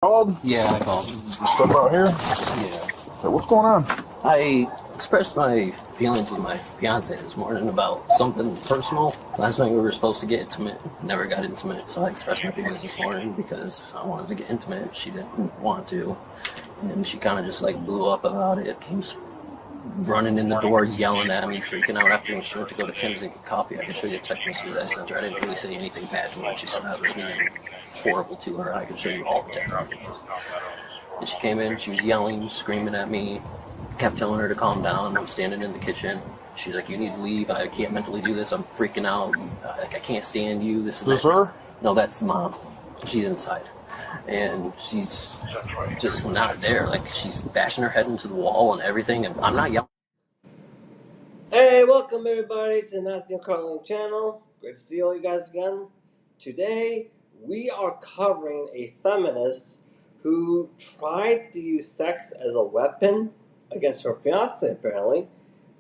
Called? Yeah, I called. You step out here? Yeah. Okay, what's going on? I expressed my feelings with my fiance this morning about something personal. Last night we were supposed to get intimate, never got intimate, so I expressed my feelings this morning because I wanted to get intimate. She didn't want to, and she kind of just like blew up about it. Came running in the door, yelling at me, freaking out after when she went to go to Tim's and get coffee. I can show you the text messages I sent her. I didn't really say anything bad to her. She said I was being horrible to her. I can show you all the text messages. And she came in, she was yelling, screaming at me, kept telling her to calm down. I'm standing in the kitchen. She's like, you need to leave. I can't mentally do this. I'm freaking out. Like, I can't stand you. This Is her? No, that's the mom. She's inside. And she's just not there. Like, she's bashing her head into the wall and everything. And I'm not yelling. Hey, welcome everybody to the Matthew and Carlene channel. Great to see all you guys again. Today, we are covering a feminist who tried to use sex as a weapon against her fiance, apparently,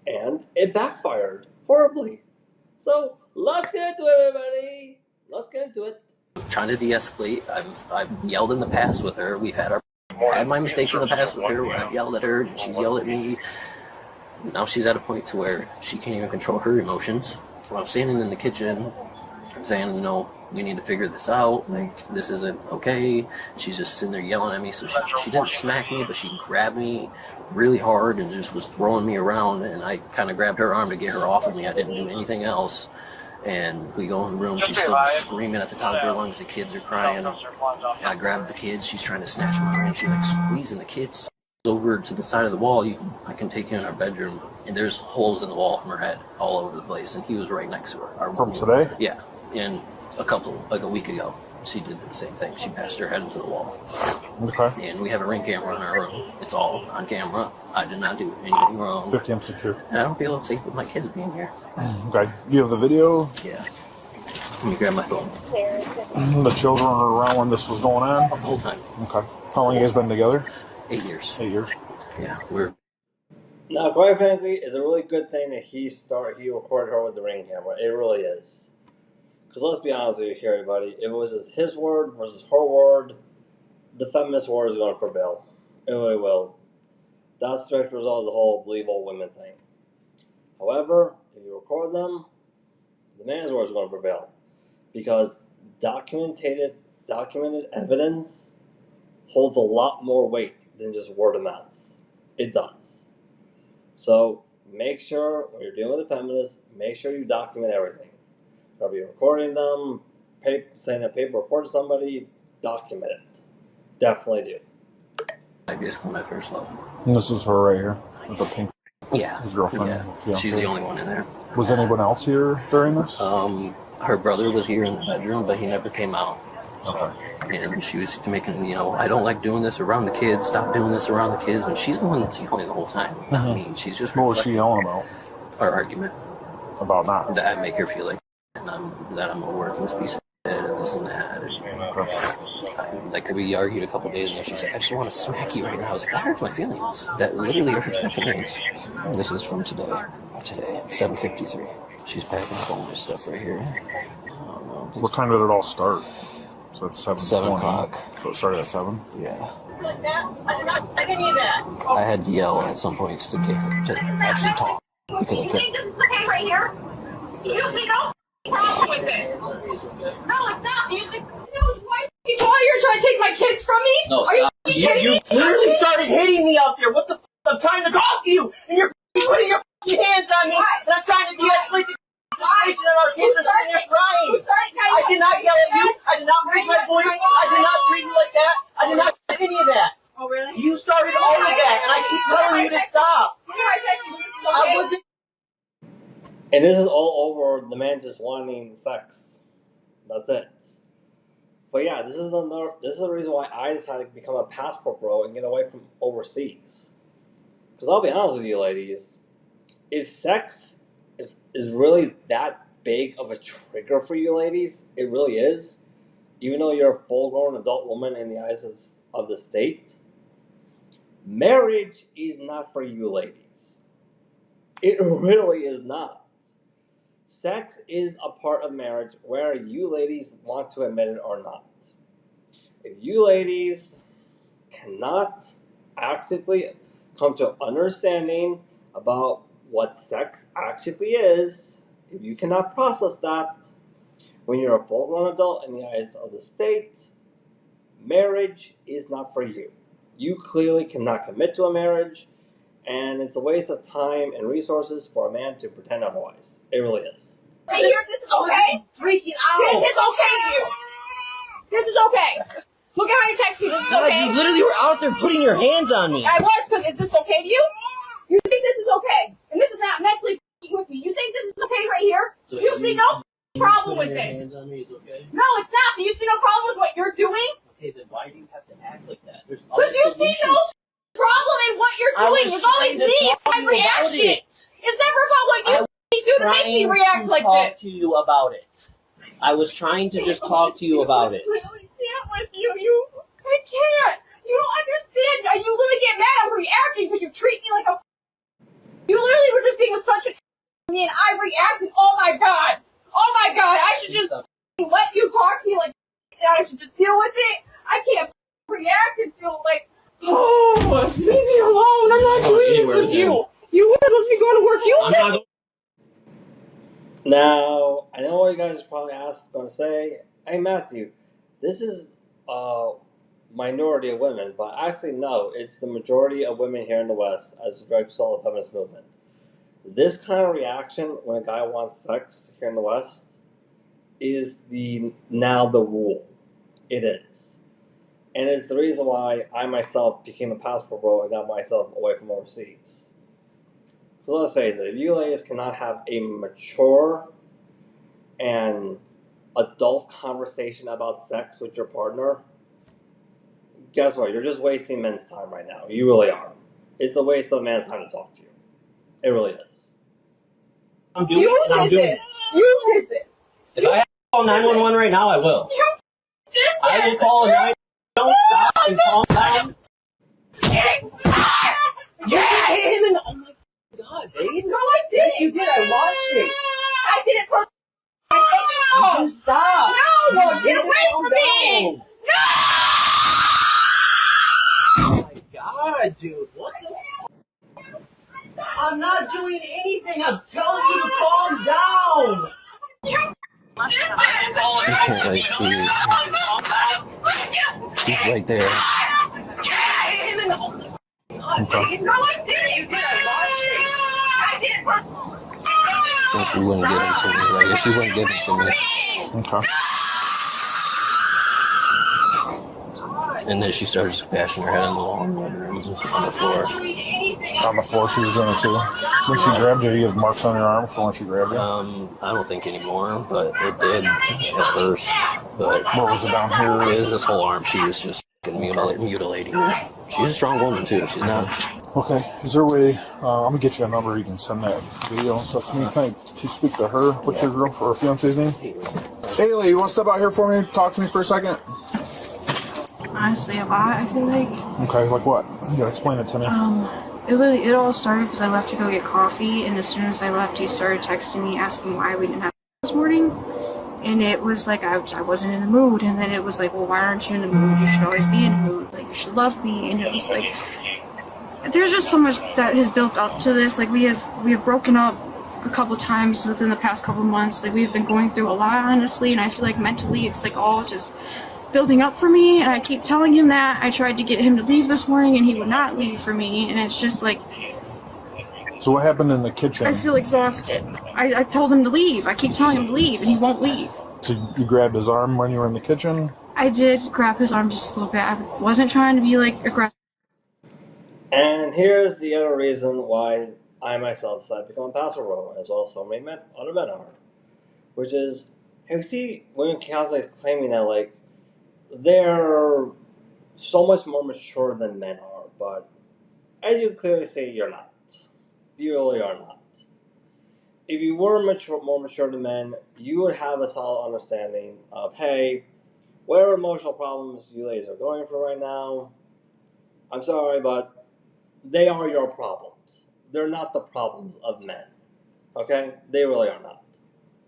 and it backfired horribly. So, let's get into it, everybody. Let's get into it. Trying to de-escalate. I've yelled in the past with her. I had my mistakes in the past with her where I've yelled at her and she's yelled at me. Now she's at a point to where she can't even control her emotions. When I'm standing in the kitchen saying, you know, we need to figure this out, like, this isn't okay. She's just sitting there yelling at me. So she didn't smack me, but she grabbed me really hard and just was throwing me around, and I kind of grabbed her arm to get her off of me. I didn't do anything else. And we go in the room, she's still screaming at the top of her lungs, the kids are crying. I grabbed the kids, she's trying to snatch them away, and she's like squeezing the kids over to the side of the wall. I can take you in our bedroom, and there's holes in the wall from her head all over the place, and he was right next to her. From today? Yeah, and a week ago, she did the same thing. She bashed her head into the wall. Okay. And we have a Ring camera in our room. It's all on camera. I did not do anything wrong. 50 secure. And I don't feel safe with my kids being here. Okay. You have the video? Yeah. Let me grab my phone. The children were around when this was going on? The whole time. Okay. How long you guys been together? 8 years. 8 years. Yeah, Now, quite frankly, it's a really good thing that he recorded her with the Ring camera. It really is. Because let's be honest with you here, everybody. If it was his word versus her word, the feminist word is going to prevail. It really will. That's the direct result of the whole believe all women thing. However, if you record them, the man's word is going to prevail. Because documented evidence holds a lot more weight than just word of mouth. It does. So make sure when you're dealing with a feminist, make sure you document everything. Whether you're recording them, saying a paper report to somebody, document it. Definitely do. I guess when I first love. And this is her right here with the pink. Yeah. His girlfriend. Yeah. Fiance. She's the only one in there. Was anyone else here during this? Her brother was here in the bedroom, but he never came out. Okay. And she was making, I don't like doing this around the kids. Stop doing this around the kids. And she's the one that's yelling the whole time. Not me. She's just. What was she yelling about? Our argument. About not? That I make her feel like I'm a worthless piece of shit and this and that. Like, we argued a couple days ago. She's like, I just want to smack you right now. I was like, that hurts my feelings. That literally hurts my feelings. This is from today. 7:53. She's packing up all my stuff right here. What time did it all start? So it's 7 o'clock. So it started at 7? Yeah. Like that? I didn't need that. I had to yell at some points to actually talk. Because You think this is okay right here? You see no problem with this? No, it's not. You see, why you're trying to take my kids from me? No, are you kidding me? You literally started hitting me out there. What the f***? I'm trying to talk to you, and you're putting your hands on me, and I'm trying to de-escalate the situation, and our kids are sitting there crying. I did not yell at you. I did not raise my voice. I did not treat you like that. I did not do any of that. Oh, really? You started all of that, and I keep telling you to stop. I wasn't. And this is all over the man just wanting sex. That's it. But yeah, this is the reason why I decided to become a passport bro and get away from overseas. Because I'll be honest with you, ladies, if sex is really that big of a trigger for you, ladies, it really is. Even though you're a full-grown adult woman in the eyes of the state, marriage is not for you, ladies. It really is not. Sex is a part of marriage, whether you ladies want to admit it or not. If you ladies cannot actually come to understanding about what sex actually is, if you cannot process that, when you're a full-grown adult in the eyes of the state, marriage is not for you. You clearly cannot commit to a marriage, and it's a waste of time and resources for a man to pretend otherwise. It really is. Hey, here, this is okay. Freaking out. This is okay to you. This is okay. Look at how you text me. This is God, okay. you literally were out there putting your hands on me. I was, because is this okay to you? You think this is okay? And this is not mentally with me. You think this is okay right here? So you see no problem with Putting your this. hands on me is okay? No, it's not. Do you see no problem with what you're doing? Okay, then why do you have to act like that? There's Because you see no problem in what you're doing. It's always me and my reaction. It's never about what you do to make me react like talk this. to you about it. I was trying to just talk to you about it. I can't with you. I can't. You don't understand. You literally get mad. I'm reacting because you treat me like a. You literally were just being such a me, and I reacted. Oh my god. Oh my god. I should just let you talk to me like. And I should just deal with it. I can't react and feel like. Oh, leave me alone. I'm not doing this with you. You were supposed to be going to work. You think. Now, I know what you guys are probably going to say, hey Matthew, this is a minority of women, but actually no, it's the majority of women here in the West as a result of the feminist movement. This kind of reaction when a guy wants sex here in the West is now the rule. It is. And it's the reason why I myself became a passport bro and got myself away from overseas. So let's face it, if you ladies cannot have a mature and adult conversation about sex with your partner, guess what? You're just wasting men's time right now. You really are. It's a waste of a man's time to talk to you. It really is. You did this. You did this. If I have to call 911 right now, I will. You did this. I will call 911. Don't stop and calm down. Yeah, hit him in the. Oh my god, babe. No, I didn't. You did. I watched it. I did it for. You stop. No, get away from me. No. Oh my god, dude. What the? I'm not doing anything. I'm telling you to calm down. You can't like see. He's right there. Okay. No, I didn't. You did. I watched it. I did it for. And she wouldn't give him to me. Like, if she wouldn't give him to me. Okay. And then she started smashing her head on the wall in the bedroom, on the floor. On the floor, she was doing it too. When she grabbed you, you have marks on your arm from when she grabbed you? I don't think anymore, but it did at first. But What was it down here? it was this whole arm. She was just mutilating her. She's a strong woman too. She's not. Okay, is there a way, I'm going to get you a number, you can send that video and stuff to me. Can I speak to her? What's your girl or fiance's name? Haley, you want to step out here for me? Talk to me for a second? Honestly, a lot, I feel like. Okay, like what? You gotta explain it to me. It all started because I left to go get coffee, and as soon as I left, he started texting me asking why we didn't have this morning. And it was like I wasn't in the mood, and then it was like, well, why aren't you in the mood? You should always be in the mood. Like, you should love me. And it was like, there's just so much that has built up to this. Like, we have broken up a couple times within the past couple months. Like, we've been going through a lot, honestly, and I feel like mentally it's like all just building up for me, and I keep telling him that. I tried to get him to leave this morning, and he would not leave for me, and it's just like... So what happened in the kitchen? I feel exhausted. I told him to leave. I keep telling him to leave, and he won't leave. So you grabbed his arm when you were in the kitchen? I did grab his arm just a little bit. I wasn't trying to be, like, aggressive. And here's the other reason why I myself decided to become a pastor bro, as well as so many other men are. Which is, hey, we see women constantly claiming that, like, they're so much more mature than men are, but as you clearly say, you're not. You really are not. If you were more mature than men, you would have a solid understanding of, hey, whatever emotional problems you ladies are going through right now, I'm sorry, but they are your problems. They're not the problems of men. Okay? They really are not.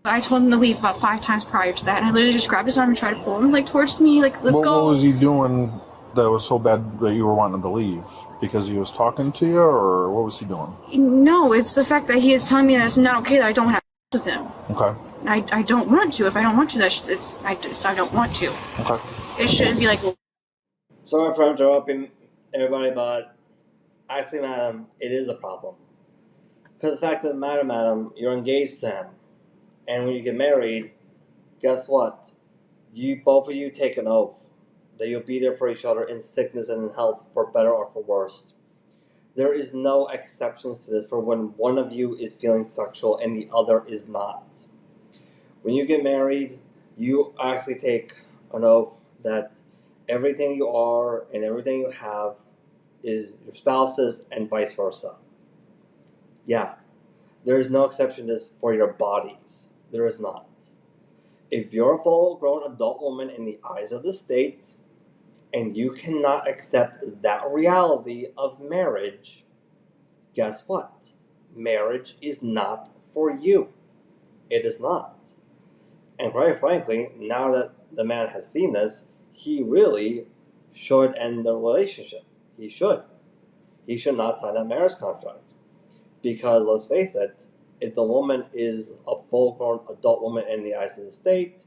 I told him to leave about 5 times prior to that, and I literally just grabbed his arm and tried to pull him, like, towards me, like, let's go. What was he doing that was so bad that you were wanting him to leave? Because he was talking to you, or what was he doing? No, it's the fact that he is telling me that it's not okay that I don't have with him. Okay. I don't want to. If I don't want to, I don't want to. Okay. It shouldn't be like, well, Sorry for interrupting everybody, but actually, madam, it is a problem. Because the fact of the matter, madam, you're engaged to him. And when you get married, guess what? Both of you take an oath that you'll be there for each other in sickness and in health, for better or for worse. There is no exceptions to this for when one of you is feeling sexual and the other is not. When you get married, you actually take an oath that everything you are and everything you have is your spouse's and vice versa. Yeah, there is no exception to this for your bodies. There is not. If you're a full-grown adult woman in the eyes of the state, and you cannot accept that reality of marriage, guess what? Marriage is not for you. It is not. And quite frankly, now that the man has seen this, he really should end the relationship. He should. He should not sign that marriage contract. Because let's face it, if the woman is a full-grown adult woman in the eyes of the state,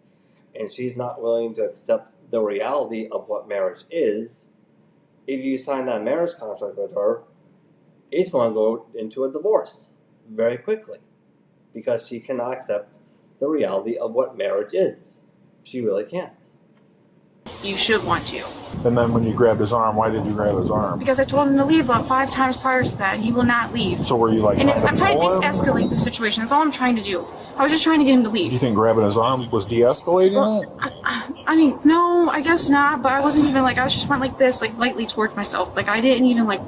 and she's not willing to accept the reality of what marriage is, if you sign that marriage contract with her, it's going to go into a divorce very quickly. Because she cannot accept the reality of what marriage is. She really can't. you should want to. And then when you grabbed his arm, why did you grab his arm? Because I told him to leave about 5 times prior to that, and he will not leave. So were you like, and I'm trying to pull him? de-escalate the situation. That's all I'm trying to do. I was just trying to get him to leave. You think grabbing his arm was de-escalating it? I mean, no, I guess not, but I wasn't even like, I just went like this, like lightly towards myself. Like I didn't even like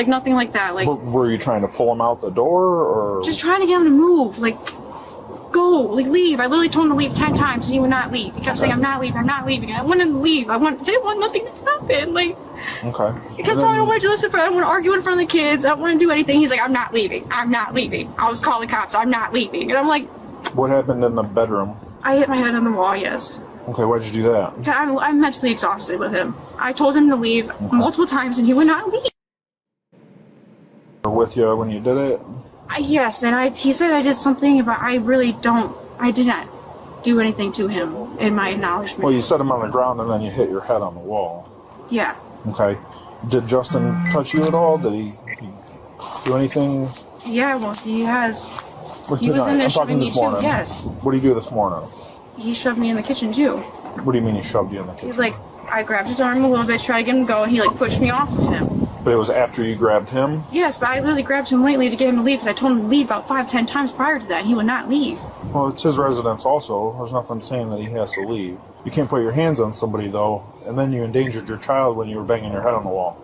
nothing like that. Like, Were you trying to pull him out the door, or? just trying to get him to move, like, go, like leave. I literally told him to leave 10 times and he would not leave. He kept saying, I'm not leaving, I'm not leaving. I wanted him to leave. Didn't want nothing to happen. Like, Okay. he kept telling me I wanted to listen for, I don't want to argue in front of the kids. I don't want to do anything. He's like, I'm not leaving. I'm not leaving. I was calling the cops. I'm not leaving. And I'm like, What happened in the bedroom? I hit my head on the wall, yes. Okay, why'd you do that? I'm mentally exhausted with him. I told him to leave multiple times and he would not leave. Or with you when you did it? Yes, and he said I did something, but I did not do anything to him in my acknowledgement. Well, you set him on the ground and then you hit your head on the wall. Yeah. Okay. Did Justin touch you at all? Did he do anything? Yeah, well, he has. What He was in there I'm shoving talking me this too, morning. yes. What did he do this morning? He shoved me in the kitchen too. What do you mean he shoved you in the He kitchen? like, I grabbed his arm a little bit, tried to get him to go, and he like pushed me off of him. But it was after you grabbed him? Yes, but I literally grabbed him lately to get him to leave because I told him to leave about 5-10 times prior to that, and he would not leave. Well, it's his residence also. There's nothing saying that he has to leave. You can't put your hands on somebody, though, and then you endangered your child when you were banging your head on the wall.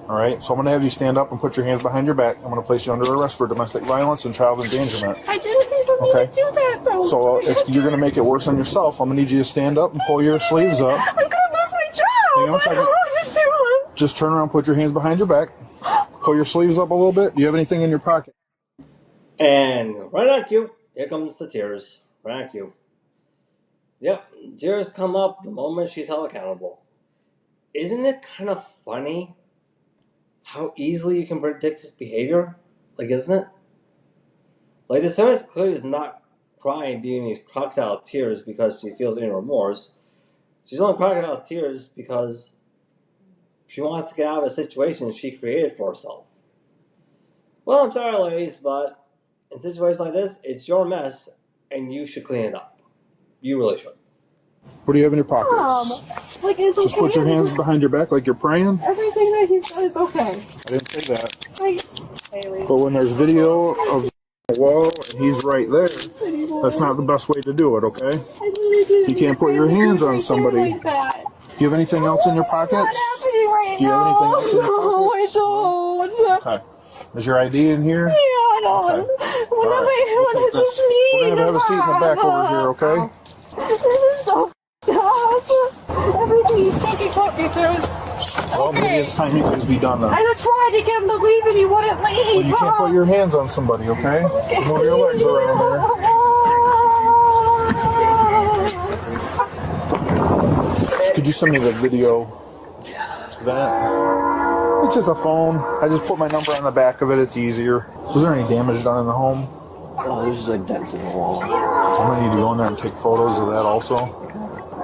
All right? So I'm going to have you stand up and put your hands behind your back. I'm going to place you under arrest for domestic violence and child endangerment. I didn't even mean to do that, though. So if you're going to make it worse on yourself, I'm going to need you to stand up and pull your sleeves up. I'm going to lose my job. Hang on a second. I don't want to do it. Just turn around, put your hands behind your back. Pull your sleeves up a little bit. Do you have anything in your pocket? And right on cue, here comes the tears. Right on cue. Yep, tears come up the moment she's held accountable. Isn't it kind of funny how easily you can predict his behavior? Like, isn't it? Like, this feminist clearly is not crying during these crocodile tears because she feels any remorse. She's only crocodile tears because she wants to get out of a situation she created for herself. Well, I'm sorry, ladies, but in situations like this, it's your mess, and you should clean it up. You really should. What do you have in your pockets? Like, it's Just okay. put your hands behind your back like you're praying? Everything that he said is okay. I didn't say that. Like, Haley. But when there's video of the wall and he's right there, that's not the best way to do it, okay? You can't put your hands on somebody. Like that. Do you have anything else in your pockets? Right Do you have anything else in your No, I pockets? don't. Okay. Is your ID in here? Yeah, I don't. Okay. What All am right. I? What We'll does take this this. mean? We're going to have a seat in the back over here, okay? This is so tough. Everything he's fucking put me through is Well, maybe it's time you guys be done then. I tried to get him to leave and he wouldn't leave. Well, you can't put your hands on somebody, okay? So move your legs around there. Could you send me the video? That. It's just a phone. I just put my number on the back of it. It's easier. Was there any damage done in the home? Oh, there's just like dents in the wall. I'm gonna need to go in there and take photos of that also.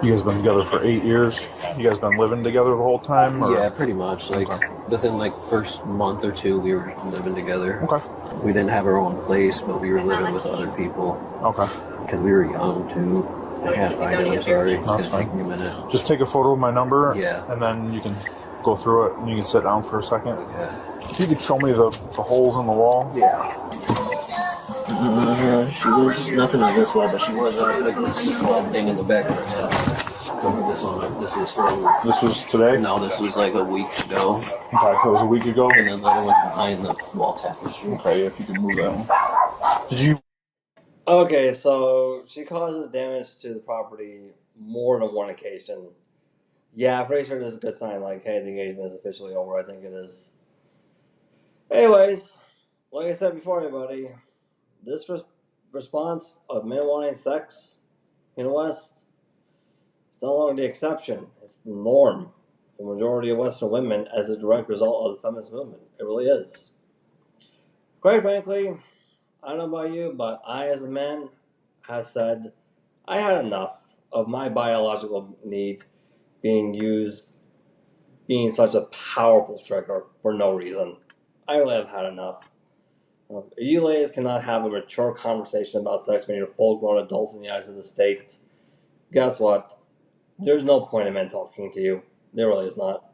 You guys been together for 8 years? You guys been living together the whole time? Or? Yeah, pretty much. Like within like first month or two, we were living together. Okay. We didn't have our own place, but we were living with other people. Okay. Because we were young too. I can't find it. I'm sorry. It's That's gonna take fine. me a minute. Just take a photo of my number. Yeah. And then you can go through it and you can sit down for a second. Yeah. If you could show me the holes in the wall. Yeah. She was nothing on this wall, but she was like this small thing in the back of her head. This one, this is from. This was today? No, this was like a week ago. Okay, that was a week ago. And then the other one behind the wall tapestry. Okay, if you can move that one. Did you? Okay, so she causes damage to the property more than one occasion. Yeah, I'm pretty sure this is a good sign, like, hey, the engagement is officially over. I think it is. Anyways, like I said before, everybody, this response of men wanting sex in the West is no longer the exception. It's the norm for the majority of Western women as a direct result of the feminist movement. It really is. Quite frankly, I don't know about you, but I, as a man, have said I had enough of my biological need being used, being such a powerful trigger for no reason. I really have had enough. You ladies cannot have a mature conversation about sex when you're full-grown adults in the eyes of the state. Guess what? There's no point in men talking to you. There really is not.